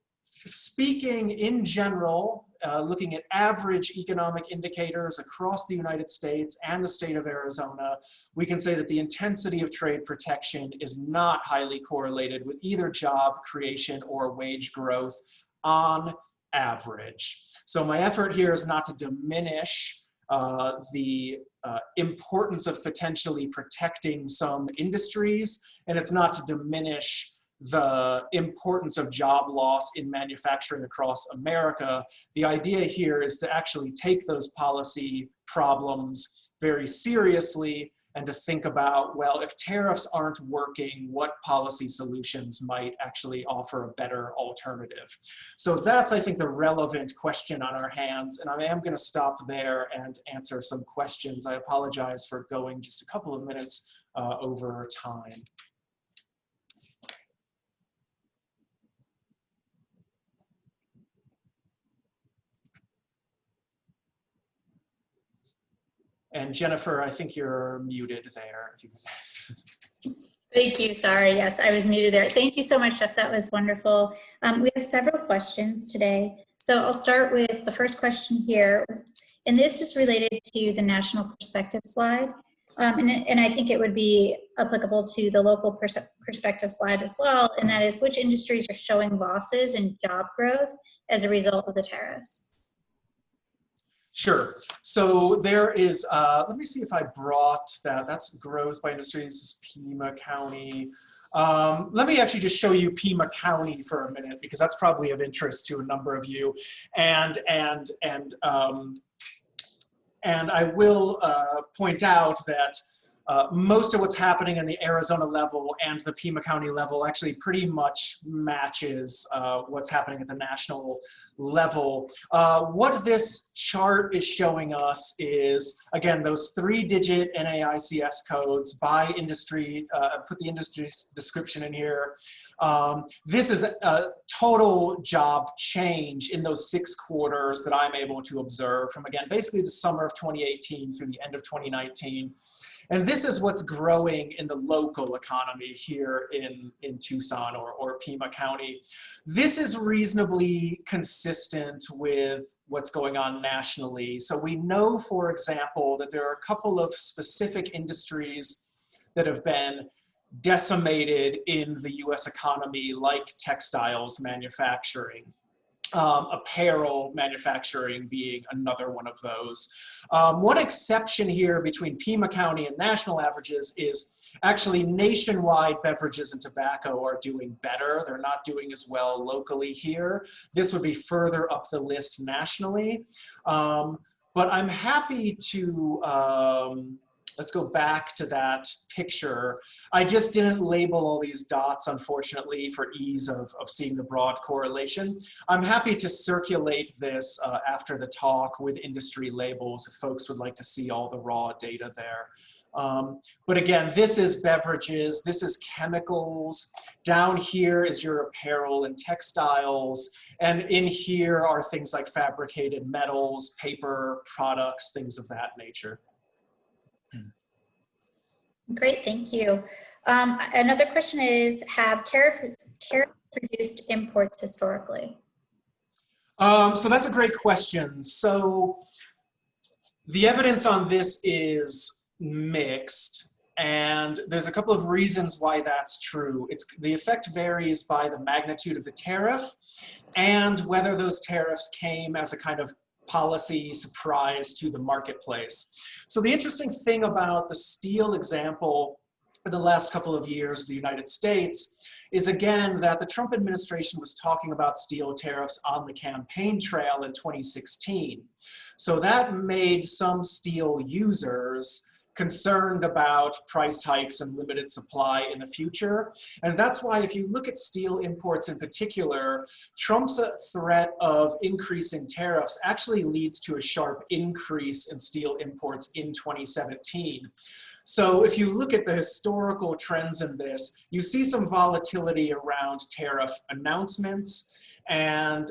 speaking in general, looking at average economic indicators across the United States and the state of Arizona, we can say that the intensity of trade protection is not highly correlated with either job creation or wage growth on average. So my effort here is not to diminish the importance of potentially protecting some industries, and it's not to diminish the importance of job loss in manufacturing across America. The idea here is to actually take those policy problems very seriously and to think about, well, if tariffs aren't working, what policy solutions might actually offer a better alternative? So that's, I think, the relevant question on our hands, and I am going to stop there and answer some questions. I apologize for going just a couple of minutes over time. And Jennifer, I think you're muted there. Thank you. Sorry. Yes, I was muted there. Thank you so much, Jeff. That was wonderful. We have several questions today. So I'll start with the first question here, and this is related to the national perspective slide. And I think it would be applicable to the local perspective slide as well, and that is which industries are showing losses in job growth as a result of the tariffs? Sure. So there is, let me see if I brought that. That's growth by industries, this is Pima County. Let me actually just show you Pima County for a minute, because that's probably of interest to a number of you. And I will point out that most of what's happening in the Arizona level and the Pima County level actually pretty much matches what's happening at the national level. What this chart is showing us is, again, those 3-digit NAICS codes by industry. Put the industry description in here. This is a total job change in those 6 quarters that I'm able to observe from, again, basically the summer of 2018 through the end of 2019. And this is what's growing in the local economy here in Tucson or Pima County. This is reasonably consistent with what's going on nationally. So we know, for example, that there are a couple of specific industries that have been decimated in the US economy, like textiles manufacturing. Apparel manufacturing being another one of those. One exception here between Pima County and national averages is actually nationwide beverages and tobacco are doing better. They're not doing as well locally here. This would be further up the list nationally. But I'm happy to, let's go back to that picture. I just didn't label all these dots, unfortunately, for ease of seeing the broad correlation. I'm happy to circulate this after the talk with industry labels if folks would like to see all the raw data there. But again, this is beverages, this is chemicals. Down here is your apparel and textiles. And in here are things like fabricated metals, paper products, things of that nature. Great, thank you. Another question is, have tariffs reduced imports historically? So that's a great question. So the evidence on this is mixed, and there's a couple of reasons why that's true. The effect varies by the magnitude of the tariff and whether those tariffs came as a kind of policy surprise to the marketplace. So the interesting thing about the steel example for the last couple of years of the United States is, again, that the Trump administration was talking about steel tariffs on the campaign trail in 2016. So that made some steel users concerned about price hikes and limited supply in the future. And that's why if you look at steel imports in particular, Trump's threat of increasing tariffs actually leads to a sharp increase in steel imports in 2017. So if you look at the historical trends in this, you see some volatility around tariff announcements and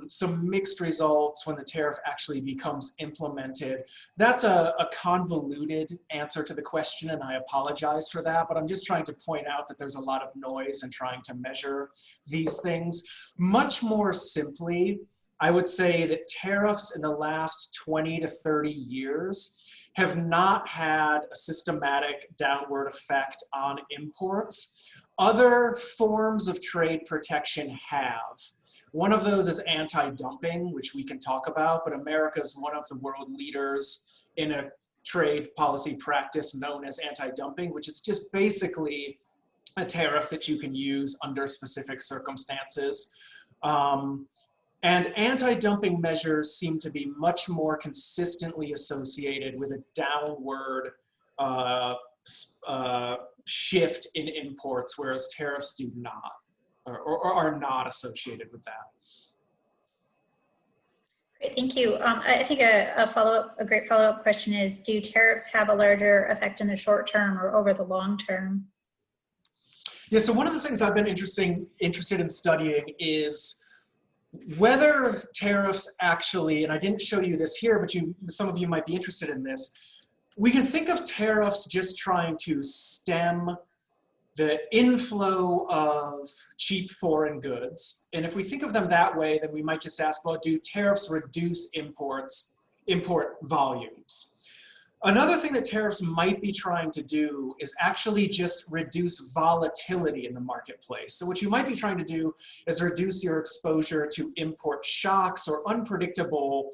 some mixed results when the tariff actually becomes implemented. That's a convoluted answer to the question, and I apologize for that, but I'm just trying to point out that there's a lot of noise in trying to measure these things. Much more simply, I would say that tariffs in the last 20 to 30 years have not had a systematic downward effect on imports. Other forms of trade protection have. One of those is anti-dumping, which we can talk about, but America is one of the world leaders in a trade policy practice known as anti-dumping, which is just basically a tariff that you can use under specific circumstances. And anti-dumping measures seem to be much more consistently associated with a downward shift in imports, whereas tariffs do not, or are not associated with that. Great, thank you. I think a great follow-up question is, do tariffs have a larger effect in the short term or over the long term? Yeah, so one of the things I've been interested in studying is whether tariffs actually, and I didn't show you this here, but some of you might be interested in this, we can think of tariffs just trying to stem the inflow of cheap foreign goods. And if we think of them that way, then we might just ask, well, do tariffs reduce import volumes? Another thing that tariffs might be trying to do is actually just reduce volatility in the marketplace. So what you might be trying to do is reduce your exposure to import shocks or unpredictable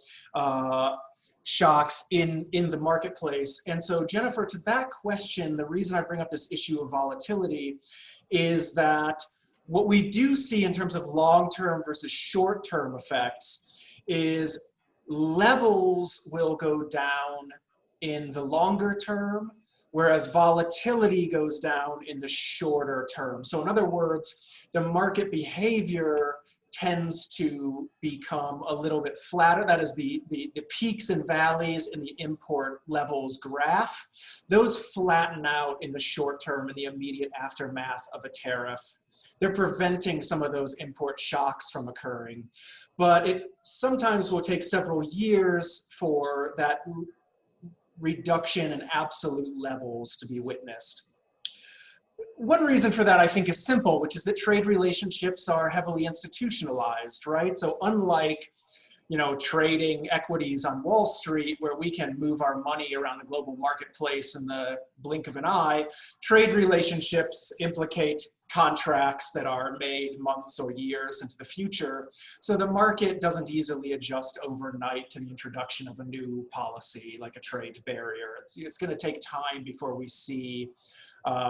shocks in the marketplace. And so Jennifer, to that question, the reason I bring up this issue of volatility is that what we do see in terms of long-term versus short-term effects is levels will go down in the longer term, whereas volatility goes down in the shorter term. So in other words, the market behavior tends to become a little bit flatter. That is the peaks and valleys in the import levels graph. Those flatten out in the short term in the immediate aftermath of a tariff. They're preventing some of those import shocks from occurring. But it sometimes will take several years for that reduction in absolute levels to be witnessed. One reason for that, I think, is simple, which is that trade relationships are heavily institutionalized, right? So unlike, you know, trading equities on Wall Street, where we can move our money around the global marketplace in the blink of an eye, trade relationships implicate contracts that are made months or years into the future. So the market doesn't easily adjust overnight to the introduction of a new policy like a trade barrier. It's going to take time before we see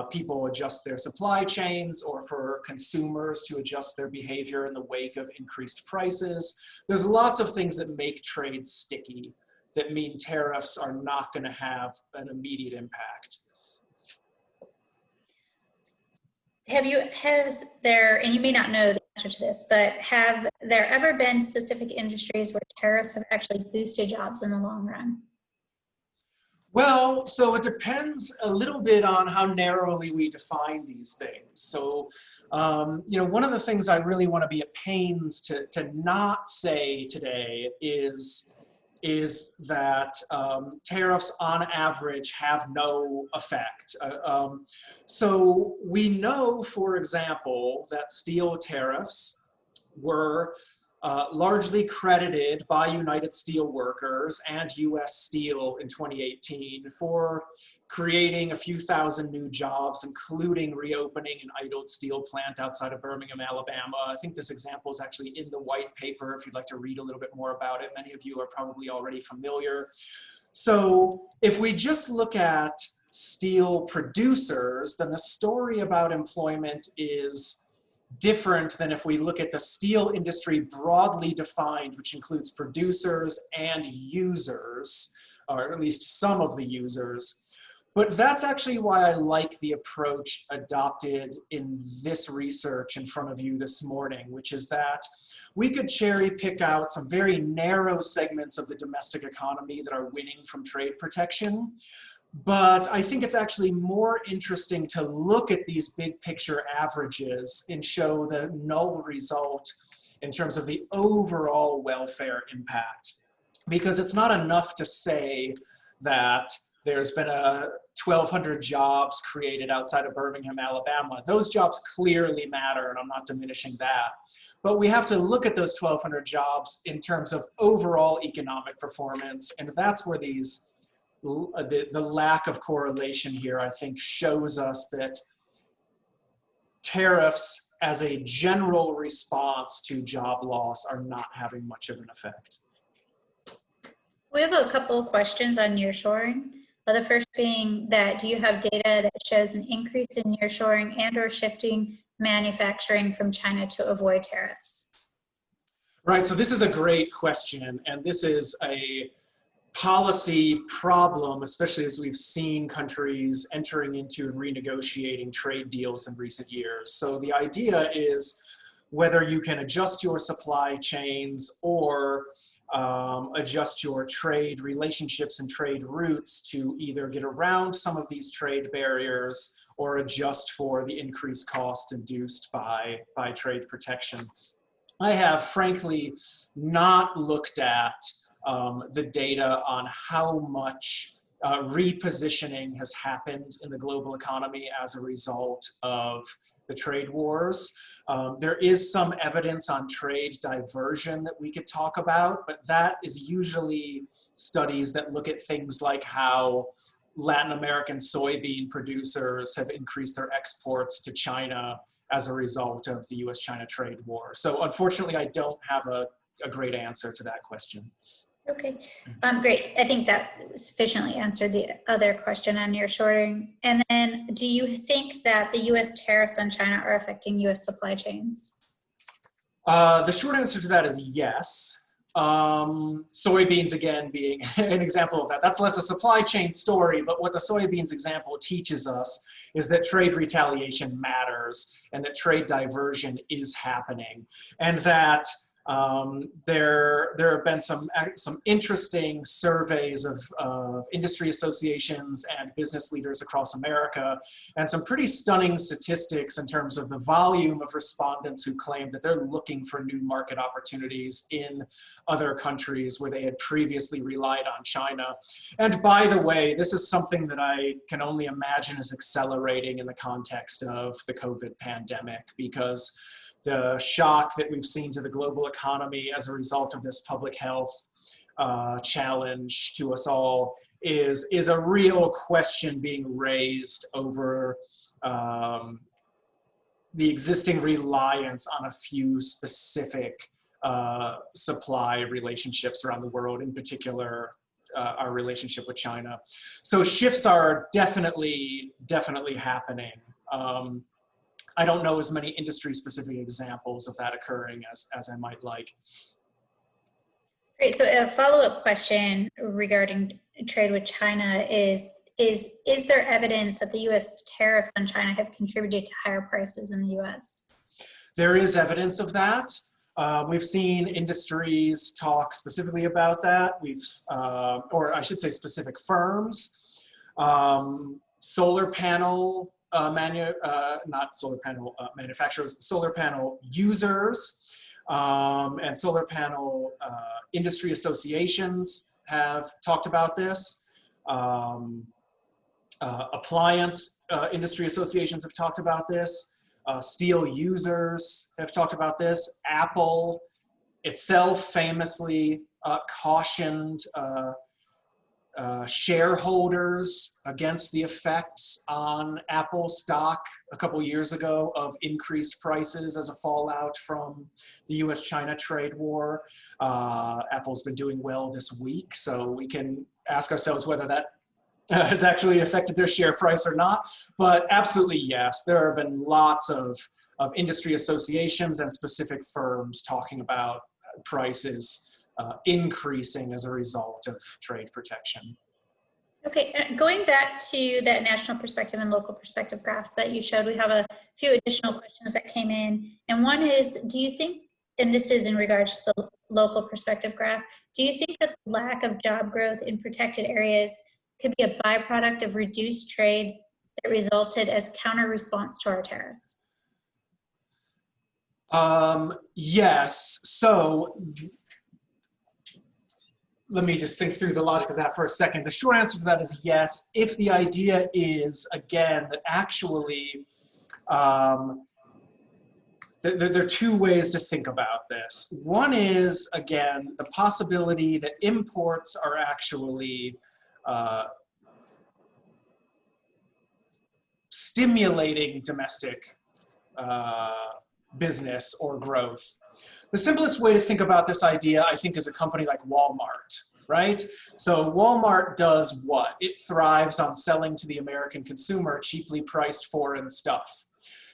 people adjust their supply chains or for consumers to adjust their behavior in the wake of increased prices. There's lots of things that make trade sticky that mean tariffs are not going to have an immediate impact. Has there, and you may not know the answer to this, but have there ever been specific industries where tariffs have actually boosted jobs in the long run? Well, so it depends a little bit on how narrowly we define these things. So, you know, one of the things I really want to be at pains to not say today is that tariffs on average have no effect. So we know, for example, that steel tariffs were largely credited by United Steelworkers and US Steel in 2018 for creating a few thousand new jobs, including reopening an idled steel plant outside of Birmingham, Alabama. I think this example is actually in the white paper if you'd like to read a little bit more about it. Many of you are probably already familiar. So if we just look at steel producers, then the story about employment is different than if we look at the steel industry broadly defined, which includes producers and users, or at least some of the users. But that's actually why I like the approach adopted in this research in front of you this morning, which is that we could cherry pick out some very narrow segments of the domestic economy that are winning from trade protection. But I think it's actually more interesting to look at these big picture averages and show the null result in terms of the overall welfare impact. Because it's not enough to say that there's been 1,200 jobs created outside of Birmingham, Alabama. Those jobs clearly matter, and I'm not diminishing that. But we have to look at those 1,200 jobs in terms of overall economic performance, and that's where the lack of correlation here, I think, shows us that tariffs as a general response to job loss are not having much of an effect. We have a couple of questions on nearshoring. The first being that, do you have data that shows an increase in nearshoring and or shifting manufacturing from China to avoid tariffs? Right, so this is a great question, and this is a policy problem, especially as we've seen countries entering into and renegotiating trade deals in recent years. So the idea is whether you can adjust your supply chains or adjust your trade relationships and trade routes to either get around some of these trade barriers or adjust for the increased cost induced by trade protection. I have frankly not looked at the data on how much repositioning has happened in the global economy as a result of the trade wars. There is some evidence on trade diversion that we could talk about, but that is usually studies that look at things like how Latin American soybean producers have increased their exports to China as a result of the US-China trade war. So unfortunately, I don't have a great answer to that question. Okay, great. I think that sufficiently answered the other question on nearshoring. And then, do you think that the U.S. tariffs on China are affecting U.S. supply chains? The short answer to that is yes. Soybeans, again, being an example of that. That's less a supply chain story, but what the soybeans example teaches us is that trade retaliation matters and that trade diversion is happening, and that there have been some interesting surveys of industry associations and business leaders across America, and some pretty stunning statistics in terms of the volume of respondents who claim that they're looking for new market opportunities in other countries where they had previously relied on China. And by the way, this is something that I can only imagine is accelerating in the context of the COVID pandemic, because the shock that we've seen to the global economy as a result of this public health challenge to us all is a real question being raised over the existing reliance on a few specific supply relationships around the world, in particular our relationship with China. So shifts are definitely happening. I don't know as many industry-specific examples of that occurring as I might like. Great. So a follow-up question regarding trade with China is there evidence that the U.S. tariffs on China have contributed to higher prices in the U.S.? There is evidence of that. We've seen industries talk specifically about that. Or I should say specific firms, solar panel manufacturers, solar panel users, and solar panel industry associations have talked about this. Appliance industry associations have talked about this. Steel users have talked about this. Apple itself famously cautioned shareholders against the effects on Apple stock a couple years ago of increased prices as a fallout from the US-China trade war. Apple's been doing well this week, so we can ask ourselves whether that has actually affected their share price or not. But absolutely yes, there have been lots of industry associations and specific firms talking about prices increasing as a result of trade protection. Okay, going back to that national perspective and local perspective graphs that you showed, we have a few additional questions that came in. And one is, do you think, and this is in regards to the local perspective graph, do you think that the lack of job growth in protected areas could be a byproduct of reduced trade that resulted as counter response to our tariffs? Yes, so let me just think through the logic of that for a second. The short answer to that is yes, if the idea is, again, that actually, there are two ways to think about this. One is, again, the possibility that imports are actually stimulating domestic business or growth. The simplest way to think about this idea, I think, is a company like Walmart, right? So Walmart does what? It thrives on selling to the American consumer cheaply priced foreign stuff.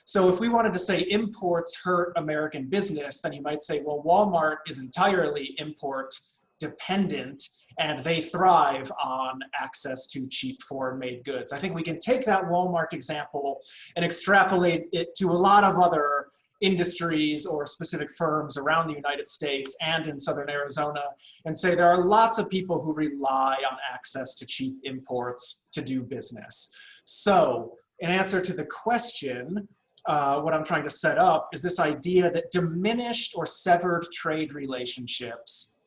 So if we wanted to say imports hurt American business, then you might say, well, Walmart is entirely import dependent and they thrive on access to cheap foreign-made goods. I think we can take that Walmart example and extrapolate it to a lot of other industries or specific firms around the United States and in Southern Arizona, and say there are lots of people who rely on access to cheap imports to do business. So in answer to the question, what I'm trying to set up is this idea that diminished or severed trade relationships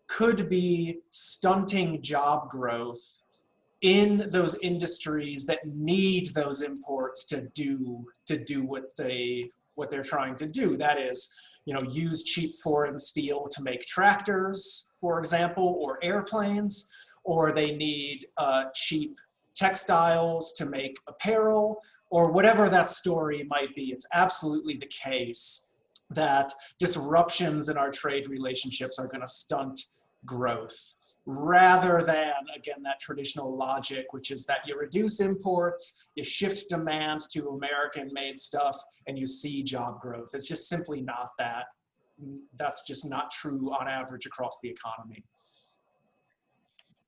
could be stunting job growth in those industries that need those imports to do what they're trying to do. That is, use cheap foreign steel to make tractors, for example, or airplanes, or they need cheap textiles to make apparel, or whatever that story might be. It's absolutely the case that disruptions in our trade relationships are going to stunt growth, rather than, again, that traditional logic, which is that you reduce imports, you shift demand to American-made stuff, and you see job growth. It's just simply not that. That's just not true on average across the economy.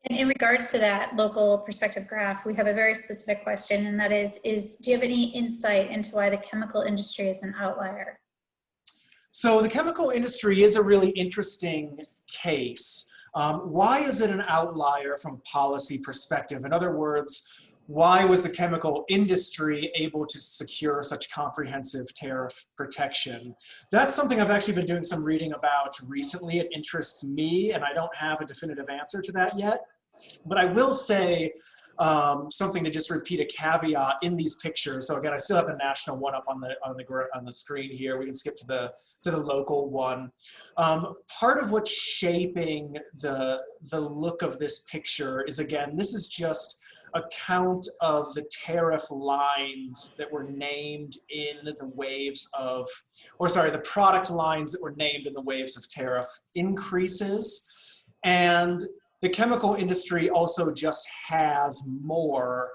And in regards to that local perspective graph, we have a very specific question, and that is do you have any insight into why the chemical industry is an outlier? So the chemical industry is a really interesting case. Why is it an outlier from a policy perspective? In other words, why was the chemical industry able to secure such comprehensive tariff protection? That's something I've actually been doing some reading about recently. It interests me, and I don't have a definitive answer to that yet. But I will say something to just repeat a caveat in these pictures. So again, I still have the national one up on the screen here. We can skip to the local one. Part of what's shaping the look of this picture is, again, this is just a count of the tariff lines that were named in the waves of, the product lines that were named in the waves of tariff increases. And the chemical industry also just has more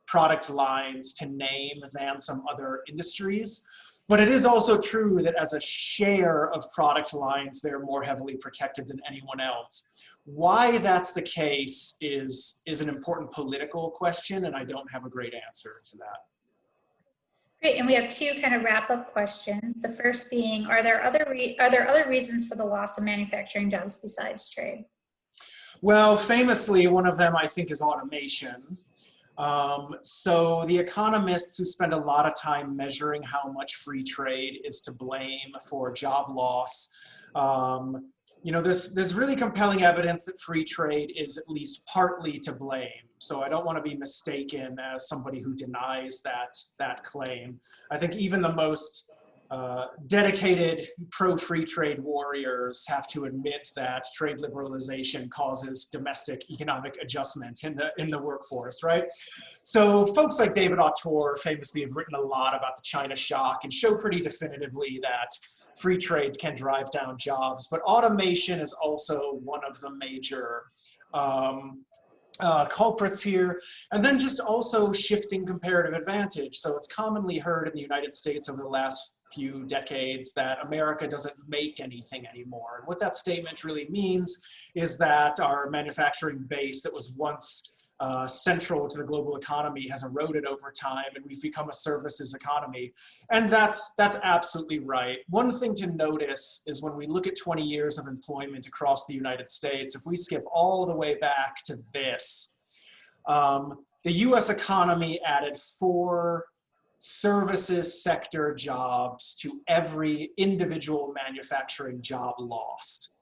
product lines to name than some other industries. But it is also true that as a share of product lines, they're more heavily protected than anyone else. Why that's the case is an important political question, and I don't have a great answer to that. Great, and we have two kind of wrap-up questions. The first being, are there other reasons for the loss of manufacturing jobs besides trade? Well, famously, one of them, I think, is automation. So the economists who spend a lot of time measuring how much free trade is to blame for job loss, there's really compelling evidence that free trade is at least partly to blame. So I don't want to be mistaken as somebody who denies that claim. I think even the most dedicated pro-free trade warriors have to admit that trade liberalization causes domestic economic adjustment in the workforce, right? So folks like David Autor famously have written a lot about the China shock and show pretty definitively that free trade can drive down jobs, but automation is also one of the major culprits here. And then just also shifting comparative advantage. So it's commonly heard in the United States over the last few decades that America doesn't make anything anymore. And what that statement really means is that our manufacturing base that was once central to the global economy has eroded over time, and we've become a services economy. And that's absolutely right. One thing to notice is when we look at 20 years of employment across the United States, if we skip all the way back to this, the US economy added 4 services sector jobs to every individual manufacturing job lost.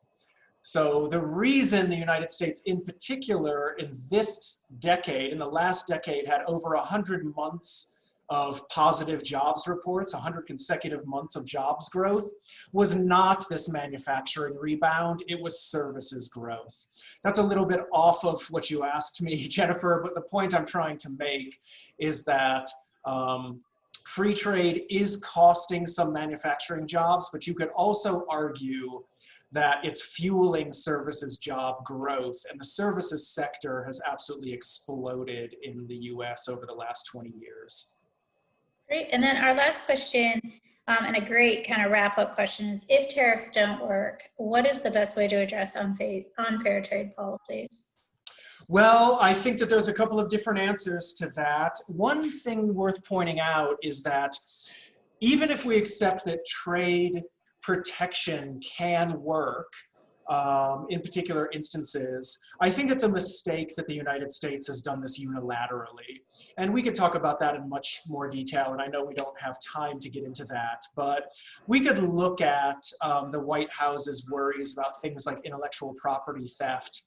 So the reason the United States in particular in this decade, in the last decade, had over 100 months of positive jobs reports, 100 consecutive months of jobs growth, was not this manufacturing rebound, it was services growth. That's a little bit off of what you asked me, Jennifer, but the point I'm trying to make is that free trade is costing some manufacturing jobs, but you could also argue that it's fueling services job growth, and the services sector has absolutely exploded in the US over the last 20 years. Great, and then our last question, and a great kind of wrap-up question is, if tariffs don't work, what is the best way to address unfair trade policies? Well, I think that there's a couple of different answers to that. One thing worth pointing out is that even if we accept that trade protection can work in particular instances, I think it's a mistake that the United States has done this unilaterally. And we could talk about that in much more detail, and I know we don't have time to get into that, but we could look at the White House's worries about things like intellectual property theft.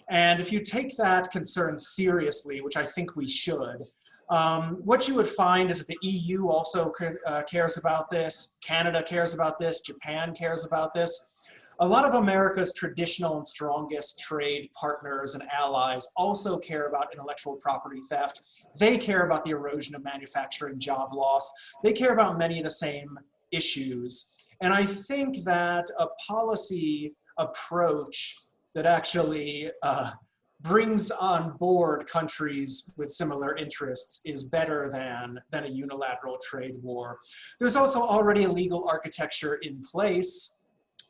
And if you take that concern seriously, which I think we should, what you would find is that the EU also cares about this, Canada cares about this, Japan cares about this. A lot of America's traditional and strongest trade partners and allies also care about intellectual property theft. They care about the erosion of manufacturing job loss. They care about many of the same issues. And I think that a policy approach that actually brings on board countries with similar interests is better than a unilateral trade war. There's also already a legal architecture in place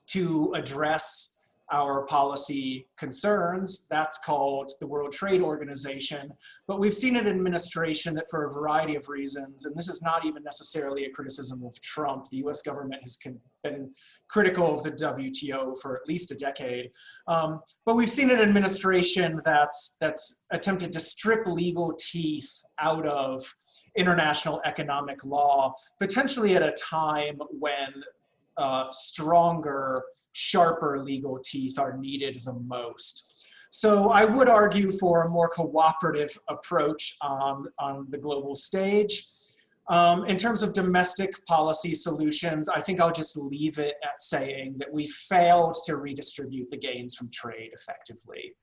to address our policy concerns. That's called the World Trade Organization. But we've seen an administration that, for a variety of reasons, and this is not even necessarily a criticism of Trump, the US government has been critical of the WTO for at least a decade. But we've seen an administration that's attempted to strip legal teeth out of international economic law, potentially at a time when stronger, sharper legal teeth are needed the most. So I would argue for a more cooperative approach on the global stage. In terms of domestic policy solutions, I think I'll just leave it at saying that we failed to redistribute the gains from trade effectively.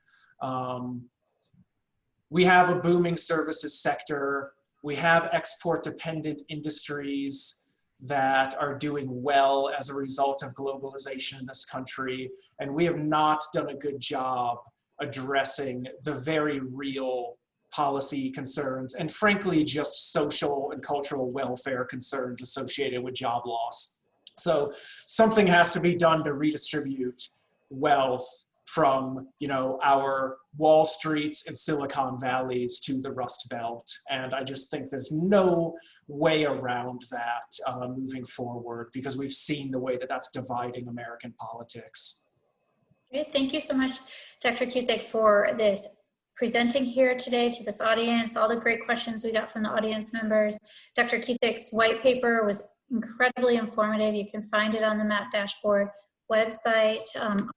We have a booming services sector. We have export-dependent industries that are doing well as a result of globalization in this country. And we have not done a good job addressing the very real policy concerns and frankly, just social and cultural welfare concerns associated with job loss. So something has to be done to redistribute wealth from, you know, our Wall Streets and Silicon Valleys to the Rust Belt. And I just think there's no way around that moving forward, because we've seen the way that that's dividing American politics. Great. Thank you so much, Dr. Cusick, for this presenting here today to this audience, all the great questions we got from the audience members. Dr. Cusick's white paper was incredibly informative. You can find it on the MAP Dashboard website,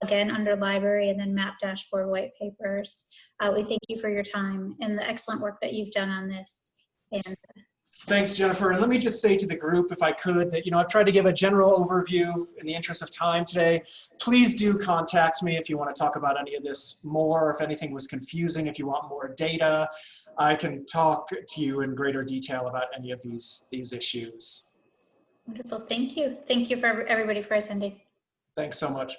again, under library and then MAP Dashboard white papers. We thank you for your time and the excellent work that you've done on this. And thanks, Jennifer. And let me just say to the group, if I could, that, you know, I've tried to give a general overview in the interest of time today. Please do contact me if you want to talk about any of this more, if anything was confusing, if you want more data. I can talk to you in greater detail about any of these issues. Wonderful. Thank you. Thank you for everybody for attending. Thanks so much.